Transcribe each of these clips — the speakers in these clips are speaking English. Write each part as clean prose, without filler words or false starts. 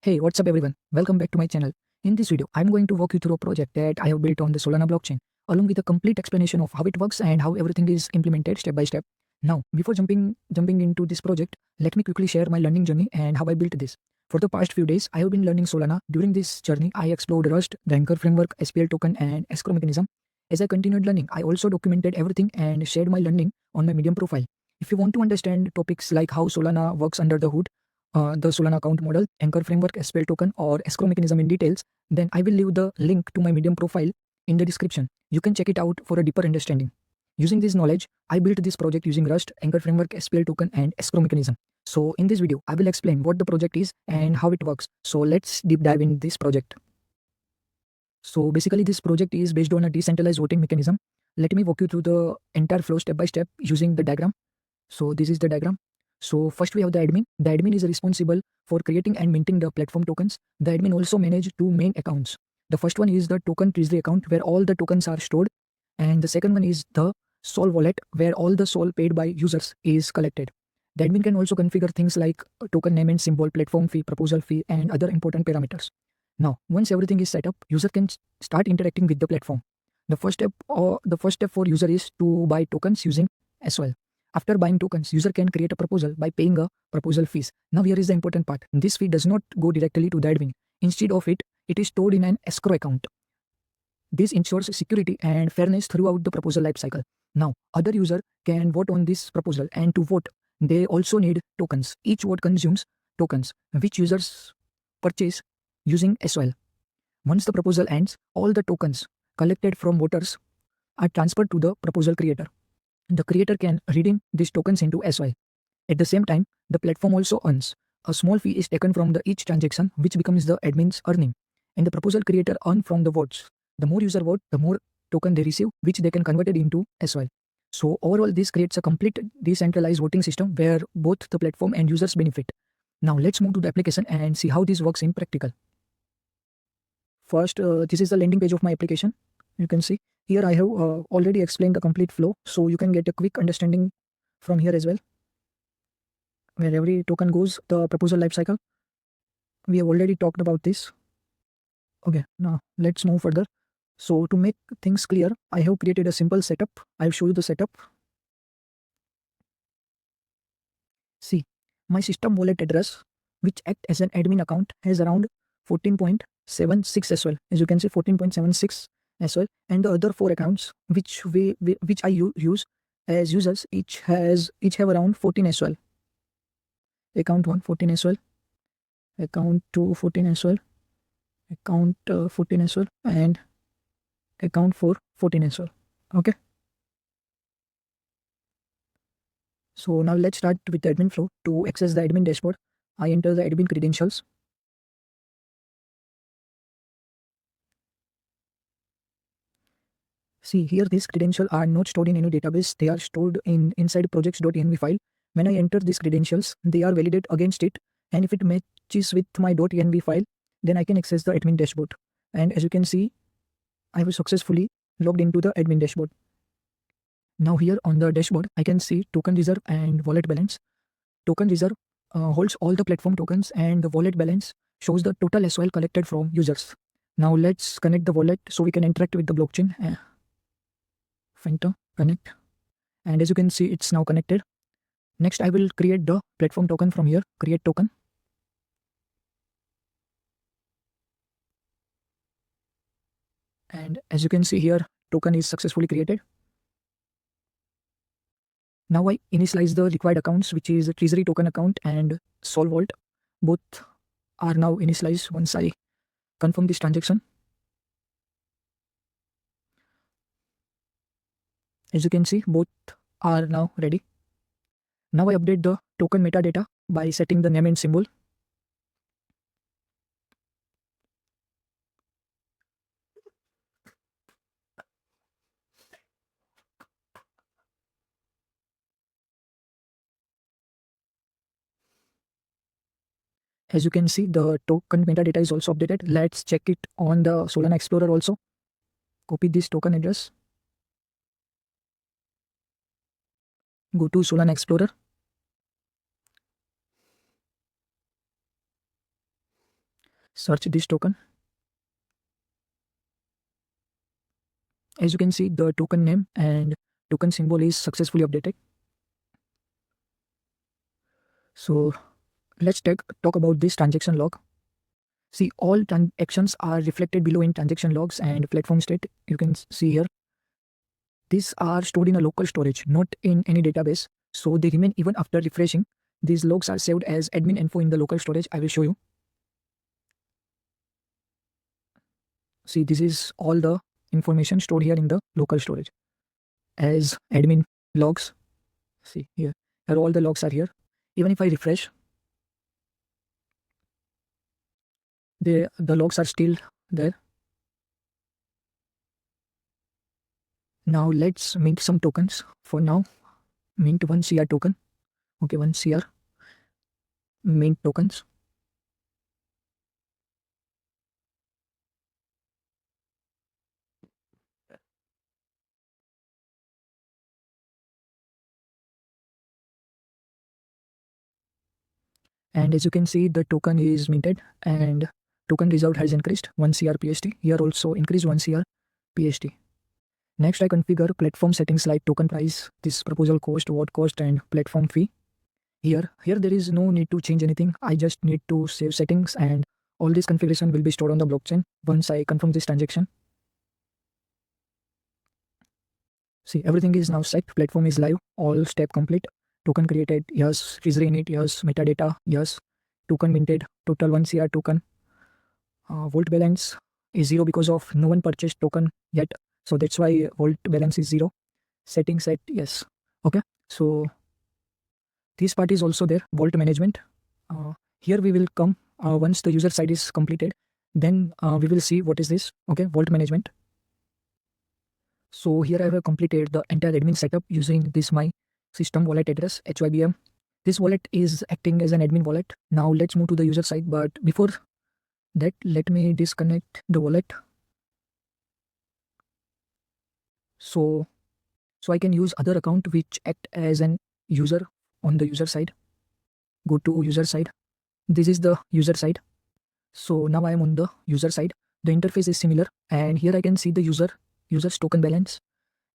Hey, what's up everyone? Welcome back to my channel. In this video, I'm going to walk you through a project that I have built on the Solana blockchain, along with a complete explanation of how it works and how everything is implemented step by step. Now, before jumping into this project, let me quickly share my learning journey and how I built this. For the past few days, I have been learning Solana. During this journey, I explored Rust, the Anchor framework, SPL token, and escrow mechanism. As I continued learning, I also documented everything and shared my learning on my Medium profile. If you want to understand topics like how Solana works under the hood, the Solana account model, Anchor framework, SPL token, or escrow mechanism in details, then I will leave the link to my Medium profile in the description. You can check it out for a deeper understanding. Using this knowledge, I built this project using Rust, Anchor framework, SPL token, and escrow mechanism. So in this video, I will explain what the project is and how it works. So let's deep dive in this project. So basically, this project is based on a decentralized voting mechanism. Let me walk you through the entire flow step by step using the diagram. So this is the diagram. So first we have the admin. The admin is responsible for creating and minting the platform tokens. The admin also manages two main accounts. The first one is the token treasury account where all the tokens are stored. And the second one is the Sol wallet where all the Sol paid by users is collected. The admin can also configure things like token name and symbol, platform fee, proposal fee, and other important parameters. Now, once everything is set up, user can start interacting with the platform. The first step for user is to buy tokens using SOL. After buying tokens, user can create a proposal by paying a proposal fees. Now here is the important part. This fee does not go directly to the admin. Instead of it, it is stored in an escrow account. This ensures security and fairness throughout the proposal lifecycle. Now, other user can vote on this proposal, and to vote, they also need tokens. Each vote consumes tokens, which users purchase using SOL. Once the proposal ends, all the tokens collected from voters are transferred to the proposal creator. The creator can redeem these tokens into SOL. At the same time, the platform also earns. A small fee is taken from each transaction, which becomes the admin's earning, and the proposal creator earn from the votes. The more user vote, the more token they receive, which they can convert it into SOL. So overall, this creates a complete decentralized voting system where both the platform and users benefit. Now let's move to the application and see how this works in practical. First, this is the landing page of my application. You can see here I have already explained the complete flow, so you can get a quick understanding from here as well. Where every token goes, the proposal lifecycle. We have already talked about this. Okay, now let's move further. So to make things clear, I have created a simple setup. I'll show you the setup. See, my system wallet address, which act as an admin account, has around 14.76 as well. As you can see, 14.76 as well. And the other four accounts, which I use as users, each have around 14 as well. Account 1 14 as well, account 2 14 as well, account 14 as well, and account 4 14 as well. Okay, so now let's start with the admin flow. To access the admin dashboard, I enter the admin credentials. See here, these credentials are not stored in any database. They are stored inside projects.env file. When I enter these credentials, they are validated against it, and if it matches with my .env file, then I can access the admin dashboard. And as you can see, I was successfully logged into the admin dashboard. Now here on the dashboard, I can see token reserve and wallet balance. Token reserve holds all the platform tokens, and the wallet balance shows the total SOL collected from users. Now let's connect the wallet so we can interact with the blockchain. Fenter, connect. And as you can see, it's now connected. Next, I will create the platform token from here. Create token. And as you can see here, token is successfully created. Now I initialize the required accounts, which is a treasury token account and Sol Vault. Both are now initialized once I confirm this transaction. As you can see, both are now ready. Now I update the token metadata by setting the name and symbol. As you can see, the token metadata is also updated. Let's check it on the Solana Explorer also. Copy this token address. Go to Solana Explorer. search this token. As you can see, the token name and token symbol is successfully updated. So let's talk about this transaction log. See, all transactions are reflected below in transaction logs and platform state. You can see here. These are stored in a local storage, not in any database. So they remain even after refreshing. These logs are saved as admin info in the local storage. I will show you. See, this is all the information stored here in the local storage as admin logs. See here all the logs are here. Even if I refresh, the logs are still there. Now let's mint some tokens. For now, mint 1 CR token. Okay, 1 CR mint tokens. And as you can see, the token is minted and token result has increased 1 CR PST. Here also increased 1 CR PST. Next, I configure platform settings like token price, this proposal cost, what cost, and platform fee. Here there is no need to change anything. I just need to save settings and all this configuration will be stored on the blockchain once I confirm this transaction. See, everything is now set. Platform is live. All step complete. Token created. Yes. Treasury init. Yes. Metadata. Yes. Token minted. Total 1 CR token. Vault balance is 0 because of no one purchased token yet. So that's why vault balance is 0. Setting set. Yes. Okay. So this part is also there. Vault management. Here we will come once the user side is completed. Then we will see what is this. Okay. Vault management. So here I have completed the entire admin setup using this my system wallet address HYBM. This wallet is acting as an admin wallet. Now let's move to the user side. But before that, let me disconnect the wallet. So I can use other account which act as an user on the user side. Go to user side. This is the user side. So now I am on the user side. The interface is similar and here I can see the user's token balance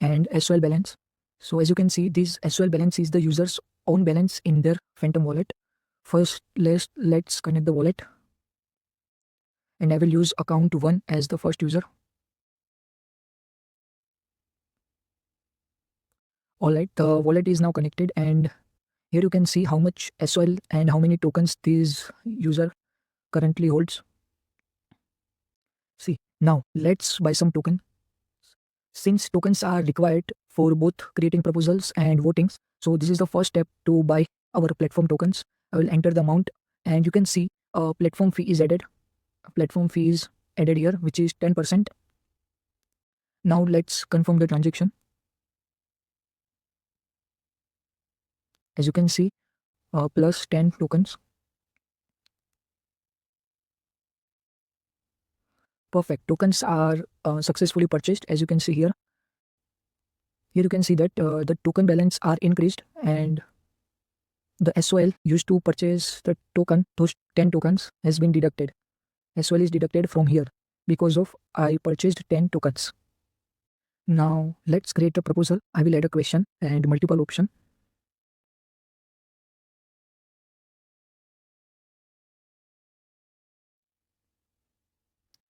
and SOL balance. So as you can see, this SOL balance is the user's own balance in their Phantom wallet. First, let's connect the wallet. And I will use account 1 as the first user. Alright, the wallet is now connected and here you can see how much SOL and how many tokens this user currently holds. See, now let's buy some token. Since tokens are required for both creating proposals and votings, so this is the first step to buy our platform tokens. I will enter the amount and you can see a platform fee is added. A platform fee is added here, which is 10%. Now let's confirm the transaction. As you can see, plus 10 tokens. Perfect. Tokens are successfully purchased. As you can see here. Here you can see that the token balance are increased and the SOL used to purchase the token, those 10 tokens has been deducted. SOL is deducted from here because of I purchased 10 tokens. Now let's create a proposal. I will add a question and multiple option.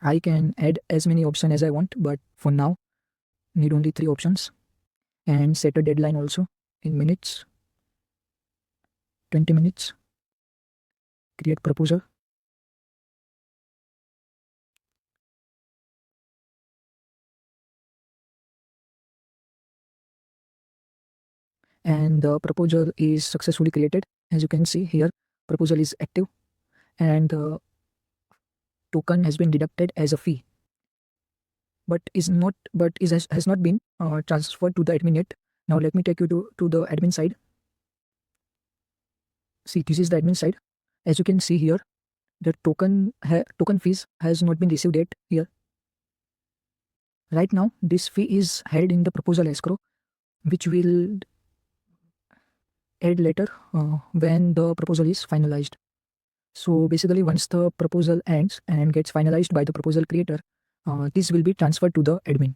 I can add as many options as I want, but for now, need only 3 options. And set a deadline also in minutes, 20 minutes. Create proposal. And the proposal is successfully created. As you can see here, proposal is active and the token has been deducted as a fee, but has not been transferred to the admin yet. Now let me take you to the admin side. See, this is the admin side. As you can see here, the token fees has not been received yet here. Right now, this fee is held in the proposal escrow, which will add later when the proposal is finalized. So basically, once the proposal ends and gets finalized by the proposal creator, this will be transferred to the admin.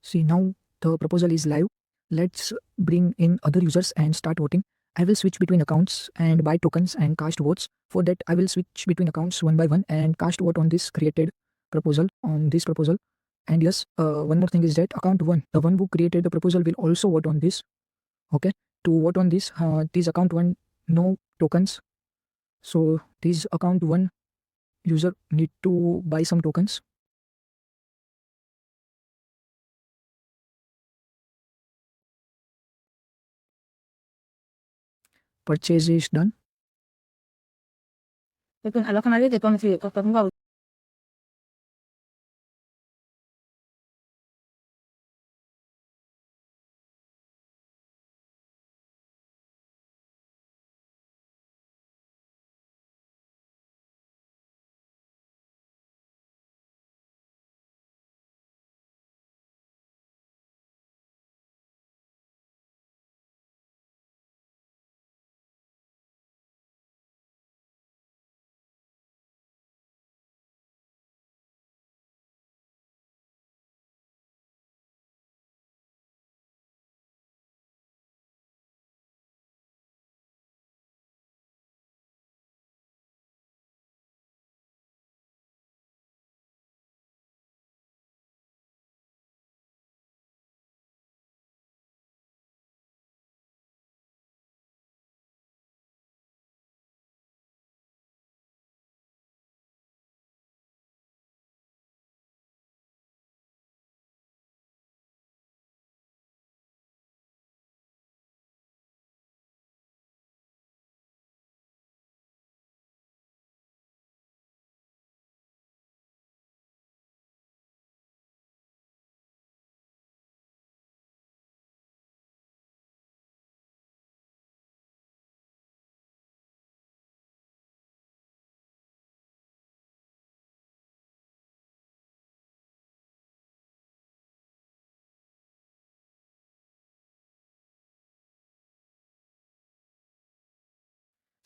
See, now the proposal is live. Let's bring in other users and start voting. I will switch between accounts and buy tokens and cast votes. For that, I will switch between accounts one by one and cast vote on this created proposal, on this proposal. And yes, one more thing is that account one, the one who created the proposal, will also vote on this. Okay, to vote on this account one, no tokens. So this account one user need to buy some tokens. Purchase is done. Después, a los canales de Tom Phillips,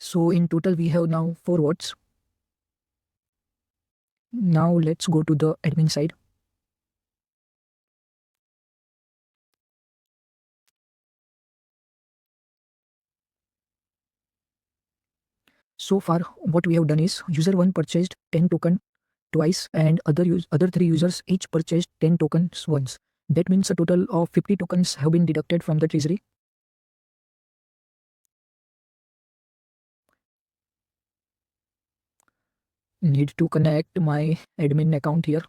So in total, we have now 4 votes. Now let's go to the admin side. So far, what we have done is user 1 purchased 10 token twice and other 3 users each purchased 10 tokens once. That means a total of 50 tokens have been deducted from the treasury. Need to connect my admin account here.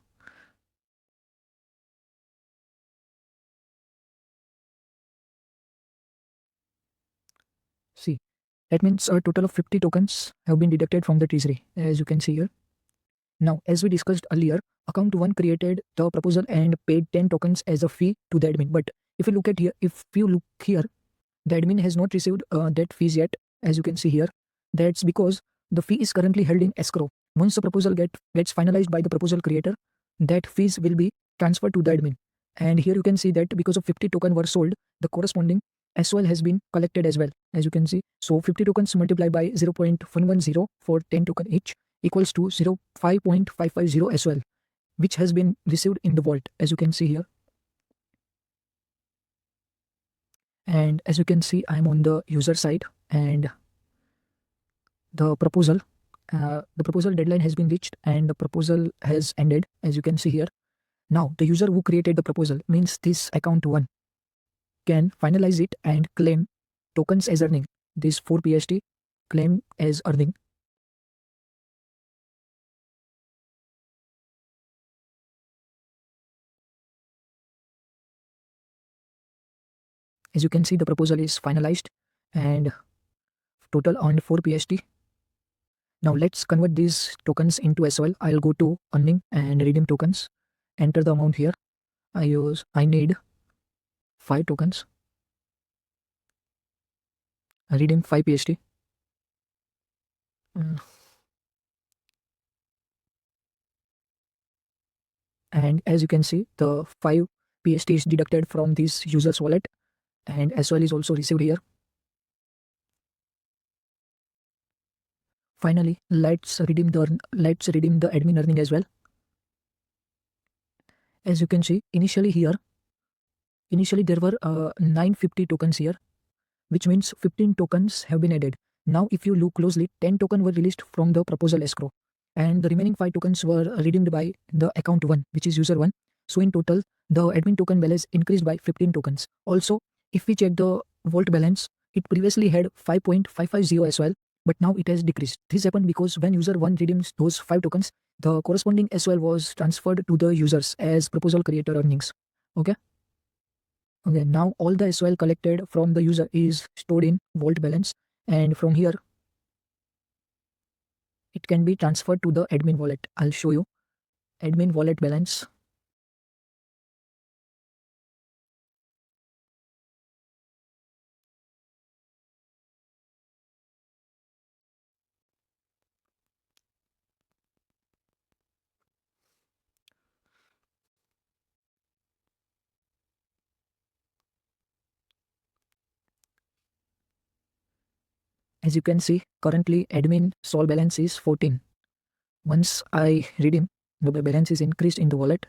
See, that means a total of 50 tokens have been deducted from the treasury, as you can see here. Now, as we discussed earlier, account 1 created the proposal and paid 10 tokens as a fee to the admin. But if you look here, the admin has not received that fees yet, as you can see here. That's because the fee is currently held in escrow. Once the proposal gets finalized by the proposal creator, that fees will be transferred to the admin. And here you can see that because of 50 token were sold, the corresponding SOL has been collected as well, as you can see. So 50 tokens multiplied by 0.110 for 10 token each equals to 0.550 SOL, which has been received in the vault, as you can see here. And as you can see, I'm on the user side and the proposal deadline has been reached and the proposal has ended, as you can see here. Now the user who created the proposal, means this account 1, can finalize it and claim tokens as earning. This 4 PST claim as earning. As you can see, the proposal is finalized and total earned 4 PST. Now let's convert these tokens into SOL. I'll go to earning and redeem tokens. Enter the amount here. I need 5 tokens. Redeem 5 PST. Mm. And as you can see, the 5 PST is deducted from this user's wallet and SOL is also received here. Finally, let's redeem the admin earning as well. As you can see, initially there were 950 tokens here, which means 15 tokens have been added. Now, if you look closely, 10 tokens were released from the proposal escrow, and the remaining 5 tokens were redeemed by the account 1, which is user 1. So in total, the admin token balance increased by 15 tokens. Also, if we check the vault balance, it previously had 5.550 as well, but now it has decreased. This happened because when user 1 redeems those 5 tokens, the corresponding SOL was transferred to the users as proposal creator earnings. Okay. Okay, now all the SOL collected from the user is stored in vault balance, and from here it can be transferred to the admin wallet. I'll show you admin wallet balance. As you can see, currently admin SOL balance is 14. Once I redeem, the balance is increased in the wallet.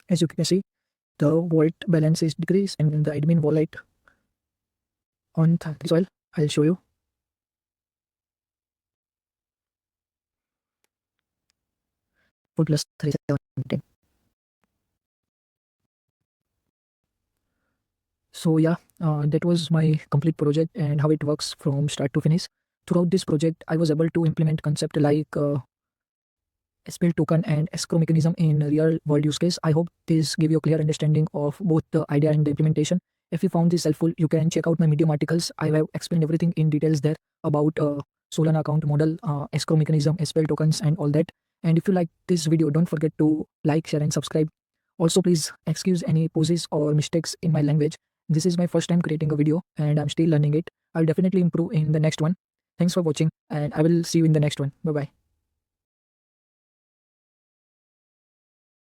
As you can see, the vault balance is decreased, and in the admin wallet on SOL, I'll show you. For plus 3710. So yeah, that was my complete project and how it works from start to finish. Throughout this project, I was able to implement concept like SPL token and escrow mechanism in real world use case. I hope this give you a clear understanding of both the idea and the implementation. If you found this helpful, you can check out my Medium articles. I have explained everything in details there about Solana account model, escrow mechanism, SPL tokens, and all that. And if you like this video, don't forget to like, share, and subscribe. Also, please excuse any pauses or mistakes in my language. This is my first time creating a video and I'm still learning it. I'll definitely improve in the next one. Thanks for watching, and I will see you in the next one. Bye bye.